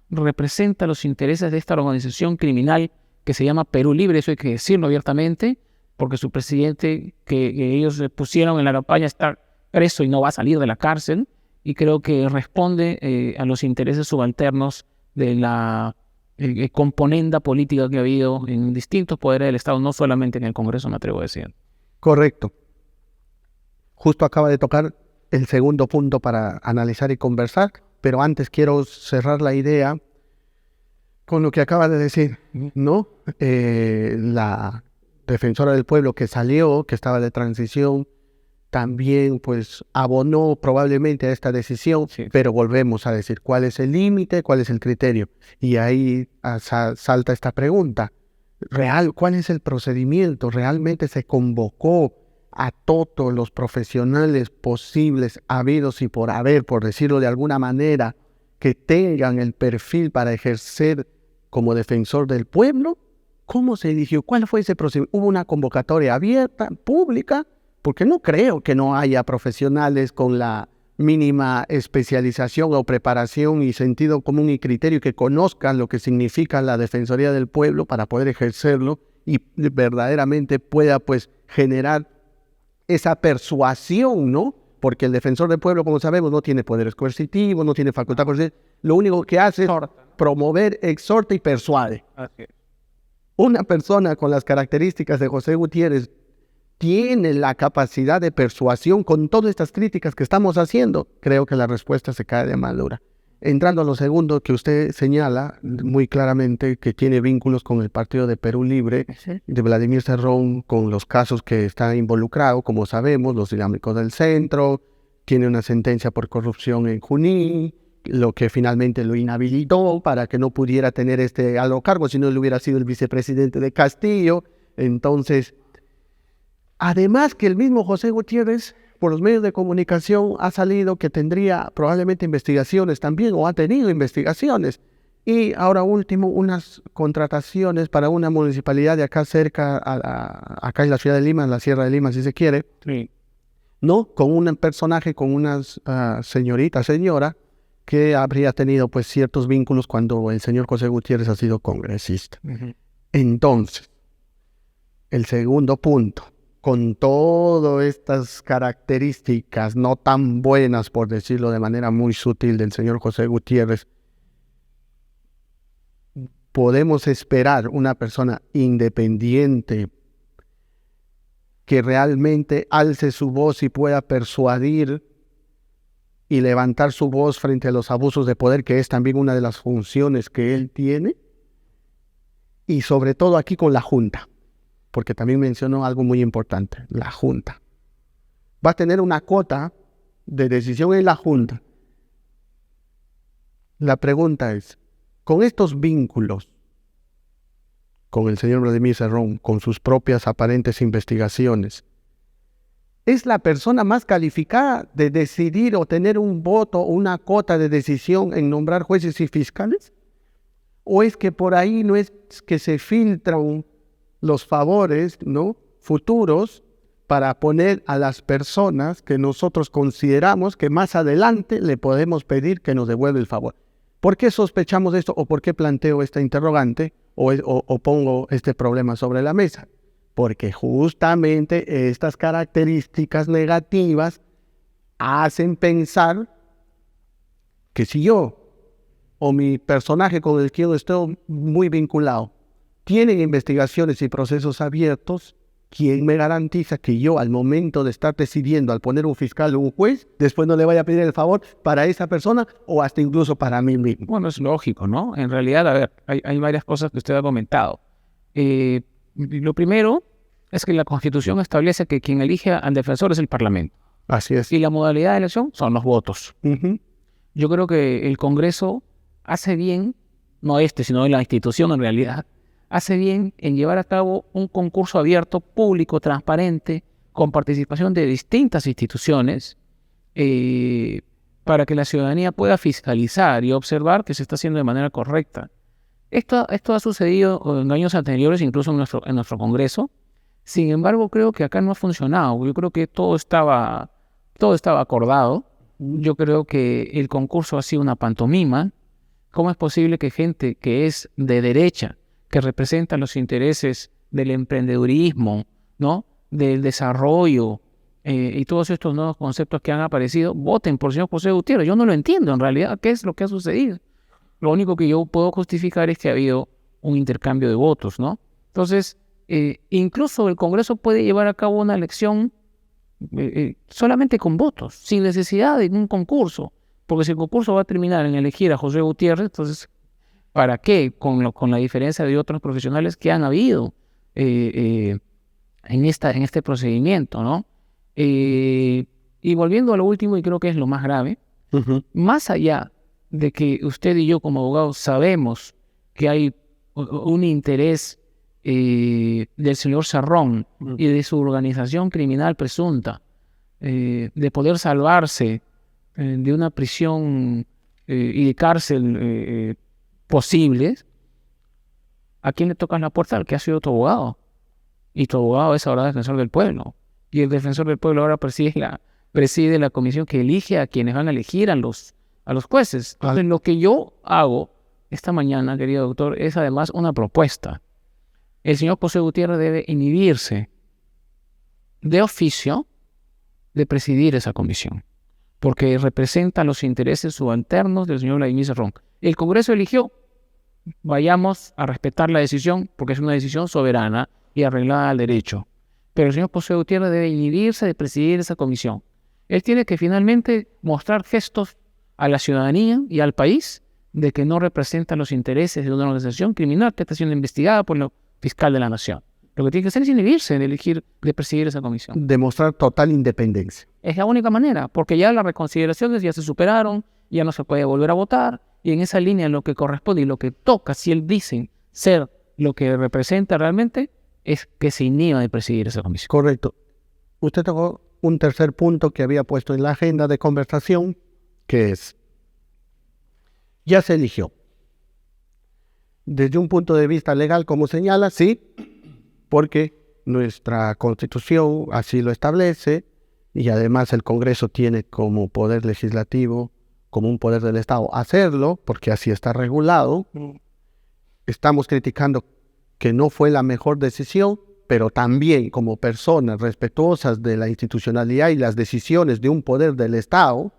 representa los intereses de esta organización criminal que se llama Perú Libre. Eso hay que decirlo abiertamente, porque su presidente, que ellos pusieron en la campaña, está preso y no va a salir de la cárcel, y creo que responde a los intereses subalternos de la componenda política que ha habido en distintos poderes del Estado, no solamente en el Congreso, me atrevo a decir. Correcto. Justo acaba de tocar el segundo punto para analizar y conversar, pero antes quiero cerrar la idea con lo que acaba de decir, ¿no? La defensora del pueblo que salió, que estaba de transición, también pues abonó probablemente a esta decisión, Sí. pero volvemos a decir cuál es el límite, cuál es el criterio. Y ahí salta esta pregunta, ¿cuál es el procedimiento? ¿Realmente se convocó a todos los profesionales posibles, habidos y por haber, por decirlo de alguna manera, que tengan el perfil para ejercer como defensor del pueblo? ¿Cómo se eligió? ¿Cuál fue ese procedimiento? ¿Hubo una convocatoria abierta, pública? Porque no creo que no haya profesionales con la mínima especialización o preparación y sentido común y criterio que conozcan lo que significa la Defensoría del Pueblo para poder ejercerlo y verdaderamente pueda pues generar esa persuasión, ¿no? Porque el defensor del pueblo, como sabemos, no tiene poderes coercitivos, no tiene facultad coercitiva. Lo único que hace es promover, exhorta y persuade. Una persona con las características de José Gutiérrez tiene la capacidad de persuasión con todas estas críticas que estamos haciendo. Creo que la respuesta se cae de madura. entrando a lo segundo que usted señala muy claramente, que tiene vínculos con el Partido de Perú Libre, de Vladimir Cerrón, con los casos que están involucrados, como sabemos, los dinámicos del centro, tiene una sentencia por corrupción en Junín, lo que finalmente lo inhabilitó para que no pudiera tener este alto cargo, si no él hubiera sido el vicepresidente de Castillo. Entonces, además que el mismo José Gutiérrez, por los medios de comunicación, ha salido que tendría probablemente investigaciones también, o ha tenido investigaciones. Y ahora último, unas contrataciones para una municipalidad de acá cerca, acá en la ciudad de Lima, en la Sierra de Lima, si se quiere, Sí. ¿no? Con un personaje, con una señora, que habría tenido pues ciertos vínculos cuando el señor José Gutiérrez ha sido congresista. Entonces, el segundo punto, con todas estas características no tan buenas, por decirlo de manera muy sutil, del señor José Gutiérrez, podemos esperar una persona independiente que realmente alce su voz y pueda persuadir y levantar su voz frente a los abusos de poder, que es también una de las funciones que él tiene, y sobre todo aquí con la Junta, porque también mencionó algo muy importante, la Junta. Va a tener una cuota de decisión en la Junta. La pregunta es, con estos vínculos con el señor Vladimir Cerrón, con sus propias aparentes investigaciones, ¿es la persona más calificada de decidir o tener un voto o una cuota de decisión en nombrar jueces y fiscales? ¿O es que por ahí no es que se filtran los favores, ¿no?, futuros para poner a las personas que nosotros consideramos que más adelante le podemos pedir que nos devuelva el favor? ¿Por qué sospechamos esto o por qué planteo esta interrogante o pongo este problema sobre la mesa? Porque justamente estas características negativas hacen pensar que si yo o mi personaje con el que yo estoy muy vinculado tienen investigaciones y procesos abiertos, ¿quién me garantiza que yo, al momento de estar decidiendo, al poner un fiscal o un juez, después no le vaya a pedir el favor para esa persona o hasta incluso para mí mismo? Bueno, es lógico, ¿no? En realidad, a ver, hay varias cosas que usted ha comentado. Lo primero es que la Constitución establece que quien elige al defensor es el Parlamento. Así es. Y la modalidad de elección son los votos. Yo creo que el Congreso hace bien, no sino la institución en realidad, hace bien en llevar a cabo un concurso abierto, público, transparente, con participación de distintas instituciones, para que la ciudadanía pueda fiscalizar y observar que se está haciendo de manera correcta. Esto ha sucedido en años anteriores, incluso en nuestro Congreso. Sin embargo, creo que acá no ha funcionado. Yo creo que todo estaba acordado. Yo creo que el concurso ha sido una pantomima. ¿Cómo es posible que gente que es de derecha, que representa los intereses del emprendedurismo, ¿no?, del desarrollo y todos estos nuevos conceptos que han aparecido, voten por el señor José Gutiérrez? Yo no lo entiendo en realidad qué es lo que ha sucedido. Lo único que yo puedo justificar es que ha habido un intercambio de votos, ¿no? Entonces, incluso el Congreso puede llevar a cabo una elección solamente con votos, sin necesidad de un concurso, porque si el concurso va a terminar en elegir a José Gutiérrez, entonces, ¿para qué? Con la diferencia de otros profesionales que han habido en este procedimiento, ¿no? Y volviendo a lo último, y creo que es lo más grave, más allá de que usted y yo como abogados sabemos que hay un interés del señor Cerrón y de su organización criminal presunta de poder salvarse de una prisión y de cárcel posibles, ¿a quién le tocas la puerta? Al que ha sido tu abogado. Y tu abogado es ahora defensor del pueblo. Y el defensor del pueblo ahora preside la comisión que elige a quienes van a elegir a los jueces. Entonces, lo que yo hago esta mañana, querido doctor, es además una propuesta. El señor José Gutiérrez debe inhibirse de oficio de presidir esa comisión, porque representa los intereses subalternos del señor Vladimir Cerrón. El Congreso eligió, vayamos a respetar la decisión, porque es una decisión soberana y arreglada al derecho. Pero el señor José Gutiérrez debe inhibirse de presidir esa comisión. Él tiene que finalmente mostrar gestos a la ciudadanía y al país de que no representa los intereses de una organización criminal que está siendo investigada por el fiscal de la nación. Lo que tiene que hacer es inhibirse de elegir, de presidir esa comisión. Demostrar total independencia. Es la única manera, porque ya las reconsideraciones ya se superaron, ya no se puede volver a votar, y en esa línea lo que corresponde y lo que toca, si él dice ser lo que representa realmente, es que se inhiba de presidir esa comisión. Correcto. Usted tocó un tercer punto que había puesto en la agenda de conversación, que es, ya se eligió. Desde un punto de vista legal, como señala, sí, porque nuestra Constitución así lo establece, y además el Congreso tiene como poder legislativo, como un poder del Estado, hacerlo, porque así está regulado. Estamos criticando que no fue la mejor decisión, pero también como personas respetuosas de la institucionalidad y las decisiones de un poder del Estado,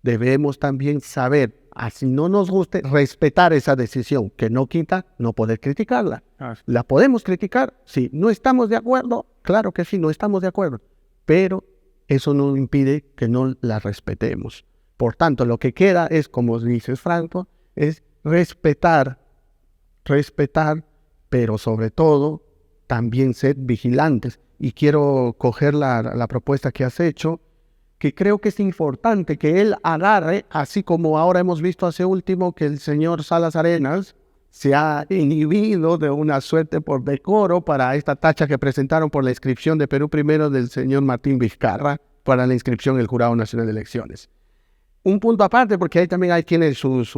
debemos también saber, así no nos guste, respetar esa decisión, que no quita no poder criticarla. La podemos criticar, sí. ¿No estamos de acuerdo? Claro que sí, no estamos de acuerdo, pero eso no impide que no la respetemos. Por tanto, lo que queda es, como dices Franco, es respetar, pero sobre todo también ser vigilantes. Y quiero coger la propuesta que has hecho, que creo que es importante que él agarre, así como ahora hemos visto hace último que el señor Salas Arenas se ha inhibido de una suerte por decoro para esta tacha que presentaron por la inscripción de Perú Primero del señor Martín Vizcarra para la inscripción del Jurado Nacional de Elecciones. Un punto aparte, porque ahí también tiene sus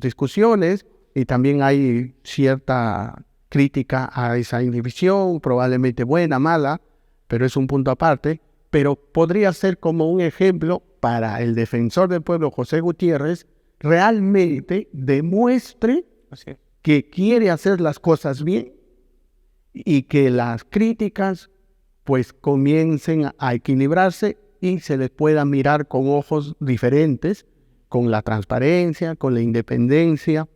discusiones y también hay cierta crítica a esa inhibición, probablemente buena, mala, pero es un punto aparte. Pero podría ser como un ejemplo para el defensor del pueblo, José Gutiérrez, realmente demuestre que quiere hacer las cosas bien y que las críticas pues comiencen a equilibrarse y se les pueda mirar con ojos diferentes, con la transparencia, con la independencia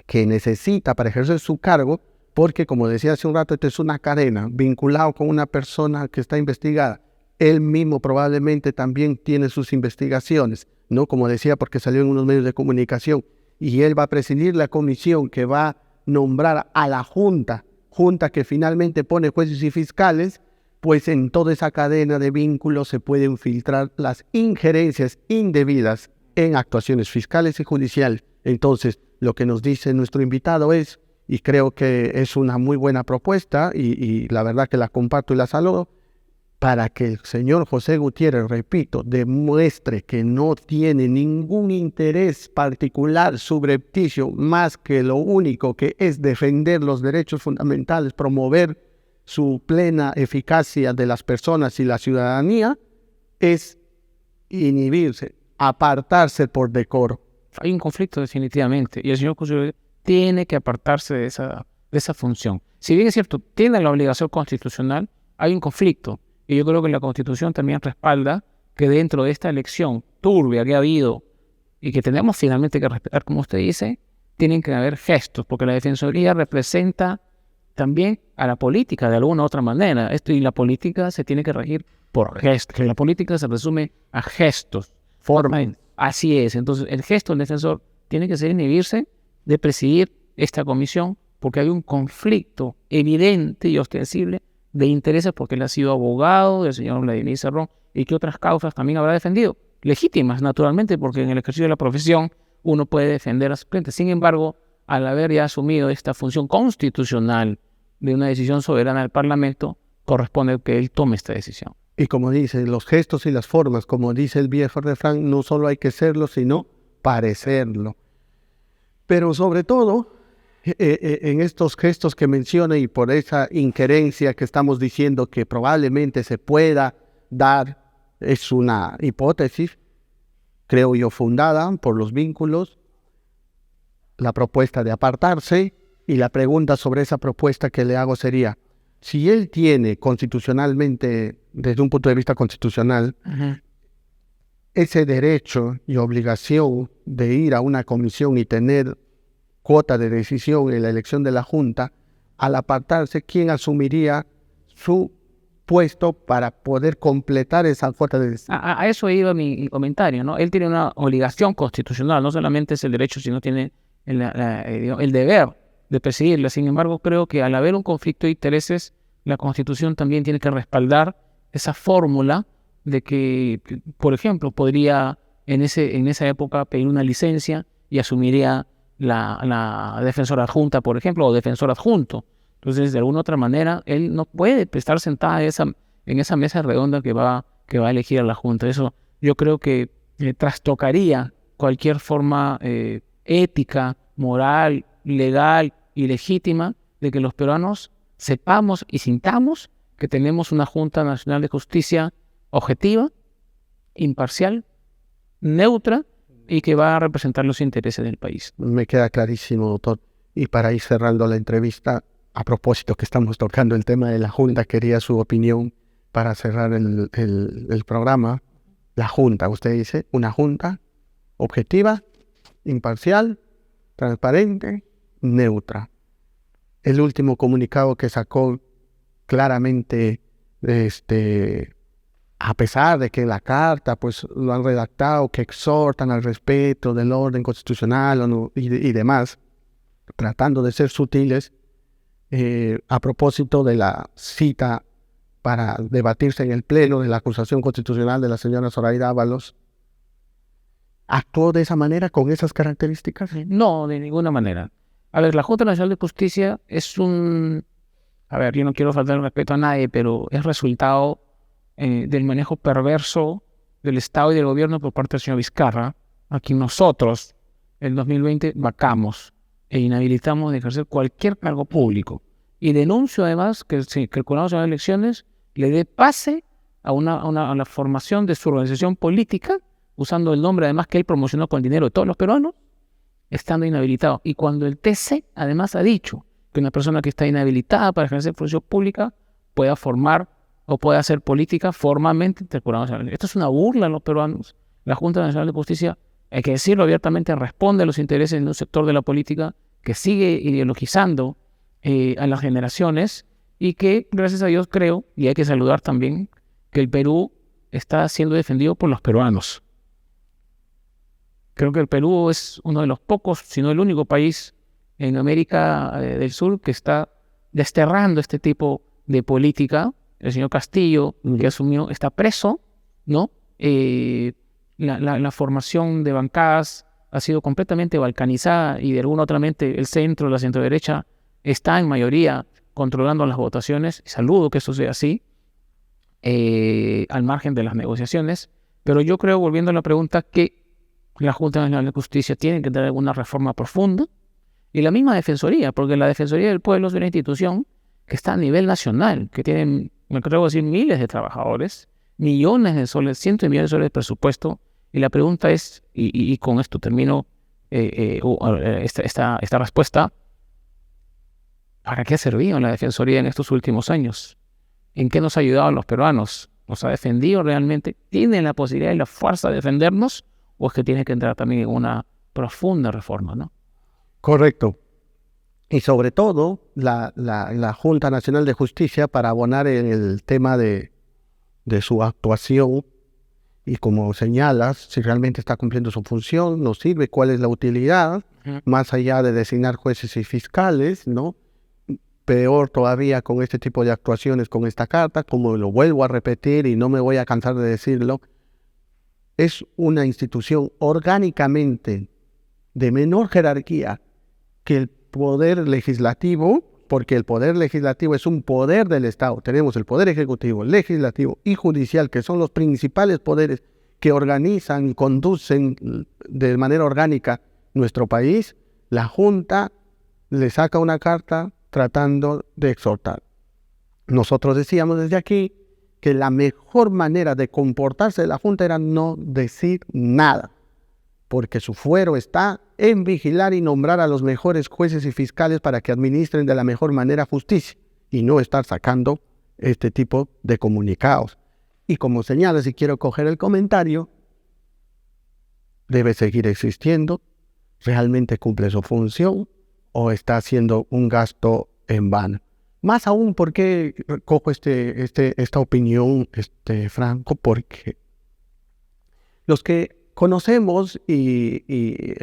que necesita para ejercer su cargo, porque como decía hace un rato, esto es una cadena vinculado con una persona que está investigada. Él mismo probablemente también tiene sus investigaciones, ¿no? Como decía, porque salió en unos medios de comunicación, y él va a presidir la comisión que va a nombrar a la junta que finalmente pone jueces y fiscales, pues en toda esa cadena de vínculos se pueden filtrar las injerencias indebidas en actuaciones fiscales y judiciales. Entonces, lo que nos dice nuestro invitado es, y creo que es una muy buena propuesta, y la verdad que la comparto y la saludo, para que el señor José Gutiérrez, repito, demuestre que no tiene ningún interés particular subrepticio más que lo único que es defender los derechos fundamentales, promover su plena eficacia de las personas y la ciudadanía, es inhibirse, apartarse por decoro. Hay un conflicto definitivamente, y el señor José tiene que apartarse de esa función. Si bien es cierto, tiene la obligación constitucional, hay un conflicto. Y yo creo que la Constitución también respalda que dentro de esta elección turbia que ha habido y que tenemos finalmente que respetar, como usted dice, tienen que haber gestos, porque la Defensoría representa también a la política de alguna u otra manera. Y la política se tiene que regir por gestos. La política se resume a gestos. Forma. Así es. Entonces, el gesto del defensor tiene que ser inhibirse de presidir esta comisión, porque hay un conflicto evidente y ostensible de intereses, porque él ha sido abogado del señor Vladimir Cerrón y que otras causas también habrá defendido, legítimas naturalmente, porque en el ejercicio de la profesión uno puede defender a sus clientes. Sin embargo, al haber ya asumido esta función constitucional de una decisión soberana del Parlamento, corresponde que él tome esta decisión. Y como dice, los gestos y las formas, como dice el viejo refrán, no solo hay que serlo, sino parecerlo. Pero sobre todo, en estos gestos que menciona y por esa injerencia que estamos diciendo que probablemente se pueda dar, es una hipótesis, creo yo, fundada por los vínculos, la propuesta de apartarse, y la pregunta sobre esa propuesta que le hago sería, si él tiene constitucionalmente, desde un punto de vista constitucional, ese derecho y obligación de ir a una comisión y tener cuota de decisión en la elección de la Junta, al apartarse, ¿quién asumiría su puesto para poder completar esa cuota de... A eso iba mi comentario, ¿no? Él tiene una obligación constitucional, no solamente es el derecho, sino tiene el deber de presidirla. Sin embargo, creo que al haber un conflicto de intereses, la Constitución también tiene que respaldar esa fórmula de que, por ejemplo, podría en esa época pedir una licencia y asumiría la defensora adjunta, por ejemplo, o defensor adjunto. Entonces, de alguna otra manera, él no puede estar sentada en esa mesa redonda que va a elegir a la Junta. Eso yo creo que trastocaría cualquier forma ética, moral, legal y legítima de que los peruanos sepamos y sintamos que tenemos una Junta Nacional de Justicia objetiva, imparcial, neutra y que va a representar los intereses del país. Me queda clarísimo, doctor. Y para ir cerrando la entrevista, a propósito que estamos tocando el tema de la Junta, quería su opinión para cerrar el programa. La Junta, usted dice, una Junta objetiva, imparcial, transparente, neutra. El último comunicado que sacó claramente, a pesar de que la carta pues lo han redactado, que exhortan al respeto del orden constitucional y demás, tratando de ser sutiles, a propósito de la cita para debatirse en el Pleno de la acusación constitucional de la señora Zoraida Ábalos, ¿actuó de esa manera, con esas características? No, de ninguna manera. A ver, la Junta Nacional de Justicia es a ver, yo no quiero faltar el respeto a nadie, pero es resultado del manejo perverso del Estado y del gobierno por parte del señor Vizcarra, a quien nosotros, en 2020, vacamos e inhabilitamos de ejercer cualquier cargo público. Y denuncio además que el Jurado Nacional de Elecciones le dé pase a la formación de su organización política, usando el nombre además que él promocionó con el dinero de todos los peruanos, estando inhabilitado. Y cuando el TC además ha dicho que una persona que está inhabilitada para ejercer función pública pueda formar o pueda hacer política formalmente ante el Jurado Nacional. Esto es una burla a los peruanos. La Junta Nacional de Justicia, hay que decirlo abiertamente, responde a los intereses de un sector de la política que sigue ideologizando a las generaciones y que, gracias a Dios, creo, y hay que saludar también, que el Perú está siendo defendido por los peruanos. Creo que el Perú es uno de los pocos, si no el único país en América del Sur que está desterrando este tipo de política. El señor Castillo, que asumió, está preso, ¿no? La formación de bancadas ha sido completamente balcanizada y de alguna otra mente el centro, la centroderecha, está en mayoría controlando las votaciones. Saludo que eso sea así, al margen de las negociaciones. Pero yo creo, volviendo a la pregunta, que la Junta Nacional de Justicia tiene que tener alguna reforma profunda, y la misma Defensoría, porque la Defensoría del Pueblo es una institución que está a nivel nacional, que tiene, me atrevo a decir, miles de trabajadores, millones de soles, cientos de millones de soles de presupuesto. Y la pregunta es, y con esto termino esta respuesta, ¿para qué ha servido la Defensoría en estos últimos años? ¿En qué nos ha ayudado a los peruanos? ¿Nos ha defendido realmente? ¿Tiene la posibilidad y la fuerza de defendernos? ¿O es que tiene que entrar también en una profunda reforma, ¿no? Correcto. Y sobre todo, la Junta Nacional de Justicia, para abonar en el tema de su actuación, y como señalas, si realmente está cumpliendo su función, nos sirve, cuál es la utilidad, más allá de designar jueces y fiscales, ¿no? Peor todavía con este tipo de actuaciones, con esta carta, como lo vuelvo a repetir y no me voy a cansar de decirlo, es una institución orgánicamente de menor jerarquía que el poder legislativo, porque el poder legislativo es un poder del Estado. Tenemos el poder ejecutivo, legislativo y judicial, que son los principales poderes que organizan y conducen de manera orgánica nuestro país. La Junta le saca una carta tratando de exhortar. Nosotros decíamos desde aquí que la mejor manera de comportarse de la Junta era no decir nada, porque su fuero está en vigilar y nombrar a los mejores jueces y fiscales para que administren de la mejor manera justicia y no estar sacando este tipo de comunicados. Y como señala, si quiero coger el comentario, debe seguir existiendo, realmente cumple su función o está haciendo un gasto en vano. Más aún, ¿por qué cojo esta opinión, Franco? Porque los que conocemos y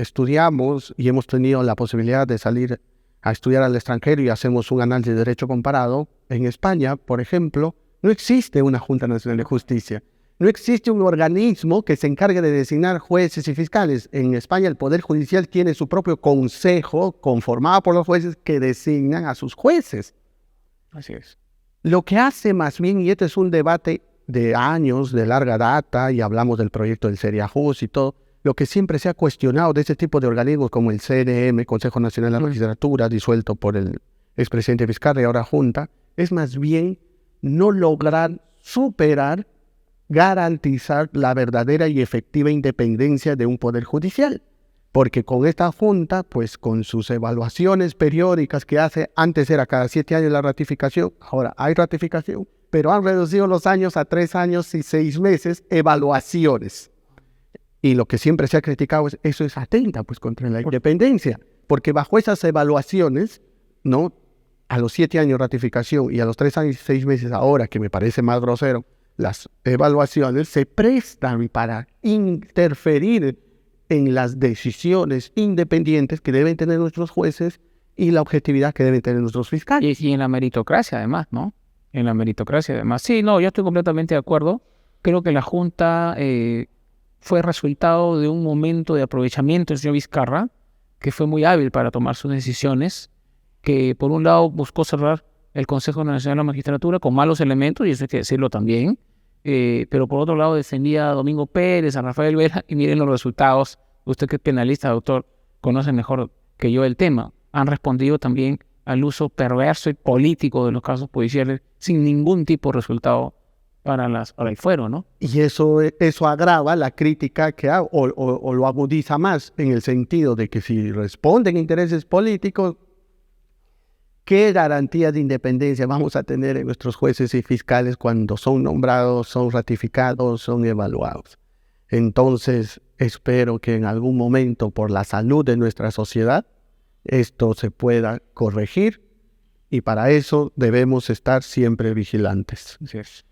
estudiamos y hemos tenido la posibilidad de salir a estudiar al extranjero y hacemos un análisis de derecho comparado, en España, por ejemplo, no existe una Junta Nacional de Justicia. No existe un organismo que se encargue de designar jueces y fiscales. En España el Poder Judicial tiene su propio consejo conformado por los jueces que designan a sus jueces. Así es. Lo que hace más bien, y este es un debate de años, de larga data, y hablamos del proyecto del Seriajus y todo, lo que siempre se ha cuestionado de este tipo de organismos como el CNM, Consejo Nacional de la Magistratura, disuelto por el expresidente Vizcarra y ahora Junta, es más bien no lograr superar, garantizar la verdadera y efectiva independencia de un poder judicial. Porque con esta Junta, pues con sus evaluaciones periódicas que hace, antes era cada 7 años la ratificación, ahora hay ratificación, pero han reducido los años a 3 años y 6 meses, evaluaciones. Y lo que siempre se ha criticado es eso es atenta pues contra la independencia, porque bajo esas evaluaciones, ¿no? A los 7 años ratificación y a los 3 años y 6 meses ahora, que me parece más grosero, las evaluaciones se prestan para interferir en las decisiones independientes que deben tener nuestros jueces y la objetividad que deben tener nuestros fiscales. Y en la meritocracia además, ¿no? En la meritocracia además. Sí, no, yo estoy completamente de acuerdo. Creo que la Junta fue resultado de un momento de aprovechamiento del señor Vizcarra, que fue muy hábil para tomar sus decisiones, que por un lado buscó cerrar el Consejo Nacional de la Magistratura con malos elementos, y eso hay que decirlo también, pero por otro lado defendía a Domingo Pérez, a Rafael Vera, y miren los resultados. Usted que es penalista, doctor, conoce mejor que yo el tema. Han respondido también al uso perverso y político de los casos judiciales sin ningún tipo de resultado para el fuero, ¿no? Y eso agrava la crítica que hago, o lo agudiza más, en el sentido de que si responden intereses políticos, ¿qué garantía de independencia vamos a tener en nuestros jueces y fiscales cuando son nombrados, son ratificados, son evaluados? Entonces, espero que en algún momento, por la salud de nuestra sociedad, esto se pueda corregir, y para eso debemos estar siempre vigilantes. Así es.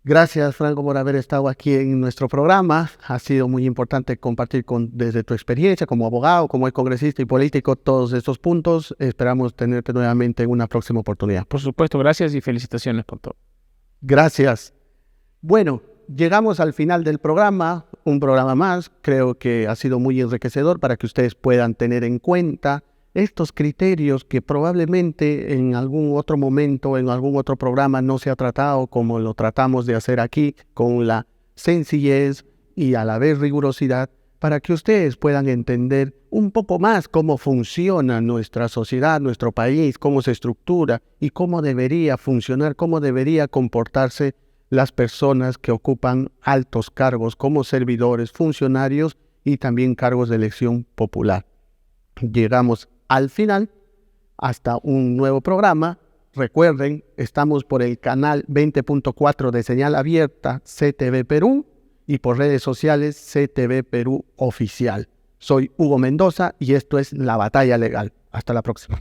Gracias, Franco, por haber estado aquí en nuestro programa. Ha sido muy importante compartir desde tu experiencia como abogado, como congresista y político, todos estos puntos. Esperamos tenerte nuevamente en una próxima oportunidad. Por supuesto, gracias y felicitaciones por todo. Gracias. Bueno, llegamos al final del programa, un programa más. Creo que ha sido muy enriquecedor para que ustedes puedan tener en cuenta estos criterios que probablemente en algún otro momento, en algún otro programa no se ha tratado como lo tratamos de hacer aquí, con la sencillez y a la vez rigurosidad, para que ustedes puedan entender un poco más cómo funciona nuestra sociedad, nuestro país, cómo se estructura y cómo debería funcionar, cómo debería comportarse las personas que ocupan altos cargos como servidores, funcionarios y también cargos de elección popular. Llegamos al final, hasta un nuevo programa. Recuerden, estamos por el canal 20.4 de señal abierta CTV Perú y por redes sociales CTV Perú Oficial. Soy Hugo Mendoza y esto es La Batalla Legal. Hasta la próxima.